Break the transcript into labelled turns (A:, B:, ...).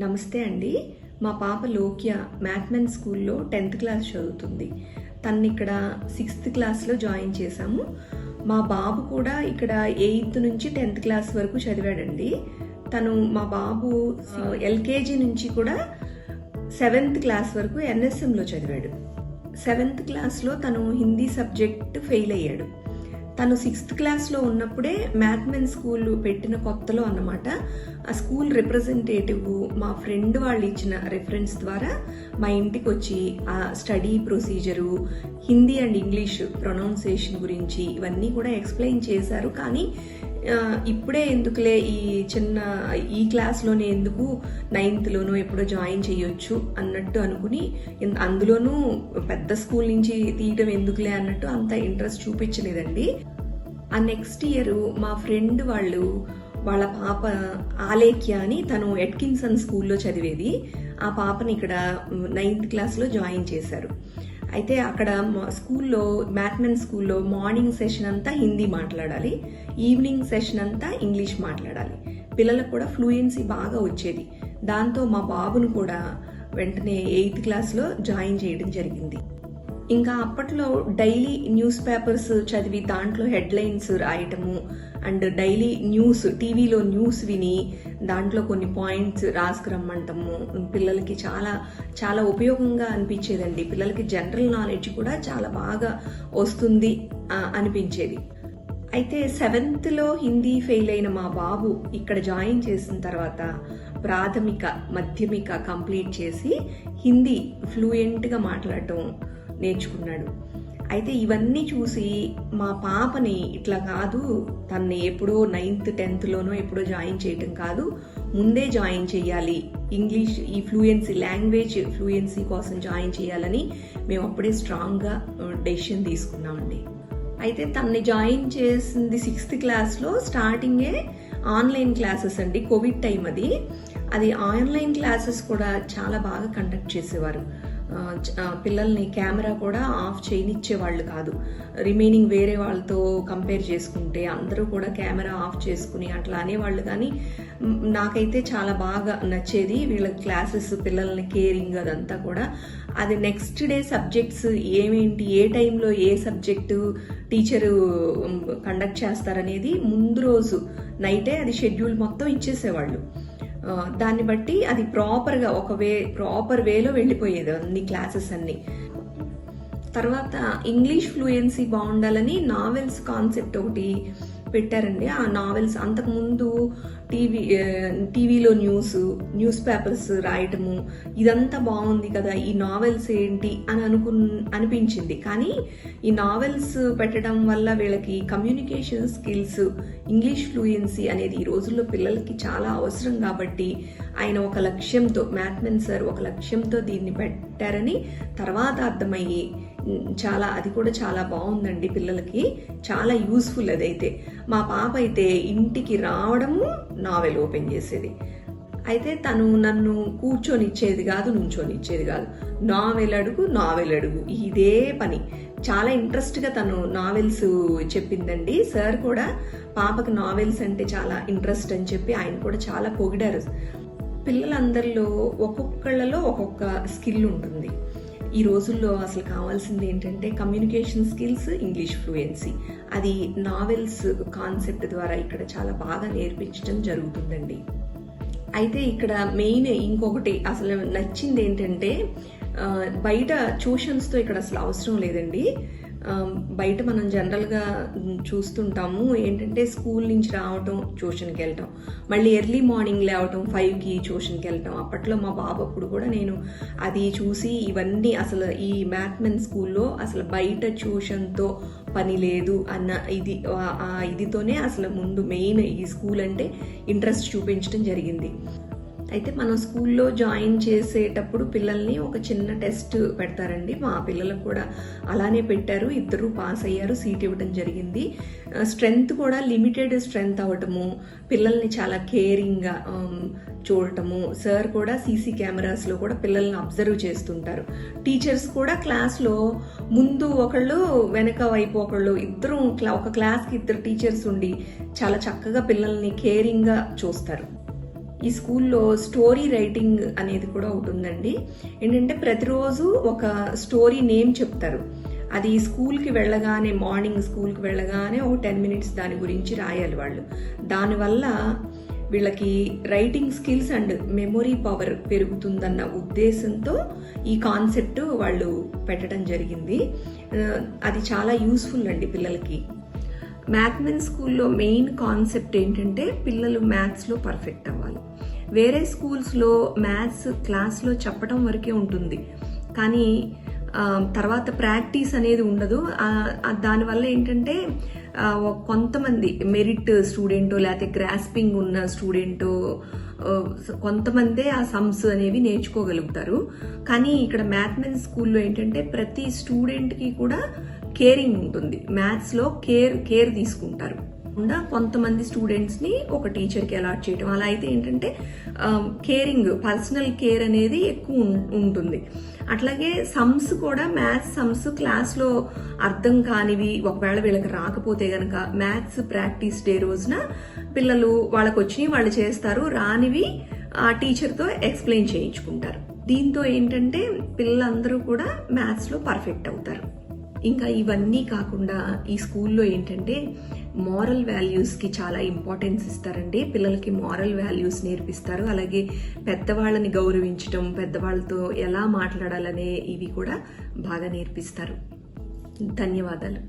A: నమస్తే అండి. మా పాప లోక్య మ్యాథ్మెన్ స్కూల్లో 10th క్లాస్ చదువుతుంది. తను ఇక్కడ 6th క్లాస్లో జాయిన్ చేశాము. మా బాబు కూడా ఇక్కడ 8th నుంచి 10th క్లాస్ వరకు చదివాడండి. మా బాబు ఎల్కేజీ నుంచి కూడా 7th క్లాస్ వరకు ఎన్ఎస్ఎంలో చదివాడు. 7th క్లాస్లో తను హిందీ సబ్జెక్ట్ ఫెయిల్ అయ్యాడు. తను 6th క్లాస్లో ఉన్నప్పుడే మ్యాథ్మెన్ స్కూల్ పెట్టిన కొత్తలో అన్నమాట. ఆ స్కూల్ రిప్రజెంటేటివ్ మా ఫ్రెండ్ వాళ్ళు ఇచ్చిన రెఫరెన్స్ ద్వారా మా ఇంటికి వచ్చి ఆ study procedure, Hindi and English pronunciation గురించి ఇవన్నీ కూడా ఎక్స్ప్లెయిన్ చేశారు. కానీ ఇప్పుడే ఎందుకులే ఈ క్లాస్లోనే ఎందుకు 9thలోనో ఎప్పుడో జాయిన్ చేయొచ్చు అన్నట్టు అనుకుని, అందులోనూ పెద్ద స్కూల్ నుంచి తీయటం ఎందుకులే అన్నట్టు అంత ఇంట్రెస్ట్ చూపించలేదండి. ఆ నెక్స్ట్ ఇయర్ మా ఫ్రెండ్ వాళ్ళ పాప ఆలేఖ్య అని తను ఎట్కిన్సన్ స్కూల్లో చదివేది. ఆ పాపని ఇక్కడ 9th క్లాస్లో జాయిన్ చేశారు. అయితే అక్కడ స్కూల్లో మ్యాథ్మెన్ స్కూల్లో మార్నింగ్ సెషన్ అంతా హిందీ మాట్లాడాలి, ఈవినింగ్ సెషన్ అంతా ఇంగ్లీష్ మాట్లాడాలి. పిల్లలకు కూడా ఫ్లూయెన్సీ బాగా వచ్చేది. దాంతో మా బాబును కూడా వెంటనే 8th క్లాస్లో జాయిన్ చేయడం జరిగింది. ఇంకా అప్పట్లో డైలీ న్యూస్ పేపర్స్ చదివి దాంట్లో హెడ్లైన్స్ రాయటము అండ్ డైలీ న్యూస్ టీవీలో న్యూస్ విని దాంట్లో కొన్ని పాయింట్స్ రాసుకురమ్మంటము పిల్లలకి చాలా చాలా ఉపయోగంగా అనిపించేదండి. పిల్లలకి జనరల్ నాలెడ్జ్ కూడా చాలా బాగా వస్తుంది అనిపించేది. అయితే 7thలో హిందీ ఫెయిల్ అయిన మా బాబు ఇక్కడ జాయిన్ చేసిన తర్వాత ప్రాథమిక మాధ్యమిక కంప్లీట్ చేసి హిందీ ఫ్లూయెంట్గా మాట్లాడటం నేర్చుకున్నాడు. అయితే ఇవన్నీ చూసి మా పాపని ఇట్లా కాదు, తన్ని ఎప్పుడో 9th 10thలోనో ఎప్పుడో జాయిన్ చేయటం కాదు, ముందే జాయిన్ చేయాలి, ఇంగ్లీష్ ఈ ఫ్లూయెన్సీ లాంగ్వేజ్ ఫ్లూయెన్సీ కోసం జాయిన్ చేయాలని మేము అప్పుడే స్ట్రాంగ్గా డెసిషన్ తీసుకున్నామండి. అయితే తన్ని జాయిన్ చేసింది 6th క్లాస్లో స్టార్టింగే ఆన్లైన్ క్లాసెస్ అండి. కోవిడ్ టైం అది ఆన్లైన్ క్లాసెస్ కూడా చాలా బాగా కండక్ట్ చేసేవారు. పిల్లల్ని కెమెరా కూడా ఆఫ్ చేయనిచ్చేవాళ్ళు కాదు. రిమైనింగ్ వేరే వాళ్ళతో కంపేర్ చేసుకుంటే అందరూ కూడా కెమెరా ఆఫ్ చేసుకుని అట్లా అనేవాళ్ళు. కానీ నాకైతే చాలా బాగా నచ్చేది వీళ్ళ క్లాసెస్, పిల్లల్ని కేరింగ్ అదంతా కూడా. అది నెక్స్ట్ డే సబ్జెక్ట్స్ ఏమేంటి, ఏ టైంలో ఏ సబ్జెక్టు టీచరు కండక్ట్ చేస్తారనేది ముందు రోజు నైటే అది షెడ్యూల్ మొత్తం ఇచ్చేసేవాళ్ళు. దాన్ని బట్టి అది ప్రాపర్ వేలో వెళ్ళిపోయేది అన్ని క్లాసెస్ అన్ని. తర్వాత ఇంగ్లీష్ ఫ్లూయెన్సీ బాగుండాలని నావెల్స్ కాన్సెప్ట్ ఒకటి పెట్టారండి. ఆ నావెల్స్ అంతకుముందు టీవీలో న్యూస్ పేపర్స్ రాయటము ఇదంతా బాగుంది కదా, ఈ నావెల్స్ ఏంటి అని అనిపించింది. కానీ ఈ నావెల్స్ పెట్టడం వల్ల వీళ్ళకి కమ్యూనికేషన్ స్కిల్స్, ఇంగ్లీష్ ఫ్లూయెన్సీ అనేది ఈ రోజుల్లో పిల్లలకి చాలా అవసరం కాబట్టి ఆయన ఒక లక్ష్యంతో, మ్యాథ్మెన్ సార్ ఒక లక్ష్యంతో దీన్ని పెట్టారని తర్వాత అర్థమయ్యి అది కూడా చాలా బాగుందండి. పిల్లలకి చాలా యూస్ఫుల్ అదైతే. మా పాప అయితే ఇంటికి రావడము నావెల్ ఓపెన్ చేసేది. అయితే తను నన్ను కూర్చొనిచ్చేది కాదు, నుంచొనిచ్చేది కాదు. నావెల్ అడుగు ఇదే పని. చాలా ఇంట్రెస్ట్గా తను నావెల్స్ చెప్పిందండి. సార్ కూడా పాపకి నావెల్స్ అంటే చాలా ఇంట్రెస్ట్ అని చెప్పి ఆయన కూడా చాలా పొగిడారు. పిల్లలందరిలో ఒక్కొక్కళ్ళలో ఒక్కొక్క స్కిల్ ఉంటుంది. ఈ రోజుల్లో అసలు కావాల్సింది ఏంటంటే కమ్యూనికేషన్ స్కిల్స్, ఇంగ్లీష్ ఫ్లూయెన్సీ. అది నావెల్స్ కాన్సెప్ట్ ద్వారా ఇక్కడ చాలా బాగా నేర్పించడం జరుగుతుందండి. అయితే ఇక్కడ మెయిన్ ఇంకొకటి అసలు నచ్చింది ఏంటంటే బయట ట్యూషన్స్తో ఇక్కడ అసలు అవసరం లేదండి. బయట మనం జనరల్గా చూస్తుంటాము ఏంటంటే స్కూల్ నుంచి రావటం, ట్యూషన్కి వెళ్ళటం, మళ్ళీ ఎర్లీ మార్నింగ్ లేవటం, 5కి ట్యూషన్కి వెళ్ళటం. అప్పట్లో మా బాబు అప్పుడు కూడా నేను అది చూసి ఇవన్నీ అసలు ఈ మ్యాథ్మెన్ స్కూల్లో అసలు బయట ట్యూషన్తో పని లేదు అన్న ఇదితోనే అసలు ముందు మెయిన్ ఈ స్కూల్ అంటే ఇంట్రెస్ట్ చూపించడం జరిగింది. అయితే మనం స్కూల్లో జాయిన్ చేసేటప్పుడు పిల్లల్ని ఒక చిన్న టెస్ట్ పెడతారండి. మా పిల్లలకు కూడా అలానే పెట్టారు. 2 పాస్ అయ్యారు, సీట్ ఇవ్వడం జరిగింది. స్ట్రెంగ్త్ కూడా లిమిటెడ్ స్ట్రెంగ్త్ అవ్వటము, పిల్లల్ని చాలా కేరింగ్గా చూడటము. సార్ కూడా సీసీ కెమెరాస్లో కూడా పిల్లల్ని అబ్జర్వ్ చేస్తుంటారు. టీచర్స్ కూడా క్లాస్లో ముందు ఒకళ్ళు, వెనక వైపు ఒకళ్ళు, ఒక క్లాస్కి 2 టీచర్స్ ఉండి చాలా చక్కగా పిల్లల్ని కేరింగ్గా చూస్తారు. ఈ స్కూల్లో స్టోరీ రైటింగ్ అనేది కూడా ఒకటి ఉందండి. ఏంటంటే ప్రతిరోజు ఒక స్టోరీ నేమ్ చెప్తారు. అది స్కూల్కి వెళ్ళగానే, మార్నింగ్ స్కూల్కి వెళ్ళగానే ఒక 10 minutes దాని గురించి రాయాలి వాళ్ళు. దానివల్ల వీళ్ళకి writing skills and memory power పెరుగుతుందన్న ఉద్దేశంతో ఈ కాన్సెప్ట్ వాళ్ళు పెట్టడం జరిగింది. అది చాలా యూస్ఫుల్ అండి పిల్లలకి. మ్యాథ్మెన్ స్కూల్లో మెయిన్ కాన్సెప్ట్ ఏంటంటే పిల్లలు మ్యాథ్స్లో పర్ఫెక్ట్ అవ్వాలి. వేరే స్కూల్స్లో మ్యాథ్స్ క్లాస్లో చెప్పడం వరకే ఉంటుంది, కానీ తర్వాత ప్రాక్టీస్ అనేది ఉండదు. దానివల్ల ఏంటంటే కొంతమంది మెరిట్ స్టూడెంటో లేకపోతే గ్రాస్పింగ్ ఉన్న స్టూడెంటో కొంతమందే ఆ సమ్స్ అనేవి నేర్చుకోగలుగుతారు. కానీ ఇక్కడ మ్యాథ్మెన్ స్కూల్లో ఏంటంటే ప్రతి స్టూడెంట్కి కూడా కేరింగ్ ఉంటుంది. మ్యాథ్స్లో కేర్ తీసుకుంటారు. కొంతమంది స్టూడెంట్స్ని ఒక టీచర్కి అలాట్ చేయడం, అలా అయితే ఏంటంటే కేరింగ్, పర్సనల్ కేర్ అనేది ఎక్కువ ఉంటుంది. అట్లాగే సమ్స్ కూడా, మ్యాథ్స్ సమ్స్ క్లాస్లో అర్థం కానివి ఒకవేళ వీళ్ళకి రాకపోతే గనక మ్యాథ్స్ ప్రాక్టీస్ డే రోజున పిల్లలు వాళ్ళకి వచ్చినవి వాళ్ళు చేస్తారు, రానివి ఆ టీచర్తో ఎక్స్ప్లెయిన్ చేయించుకుంటారు. దీంతో ఏంటంటే పిల్లలందరూ కూడా మ్యాథ్స్లో పర్ఫెక్ట్ అవుతారు. ఇంకా ఇవన్నీ కాకుండా ఈ స్కూల్లో ఏంటంటే మారల్ వాల్యూస్కి చాలా ఇంపార్టెన్స్ ఇస్తారండి. పిల్లలకి మారల్ వాల్యూస్ నేర్పిస్తారు. అలాగే పెద్దవాళ్ళని గౌరవించడం, పెద్దవాళ్ళతో ఎలా మాట్లాడాలనే ఇవి కూడా బాగా నేర్పిస్తారు. ధన్యవాదాలు.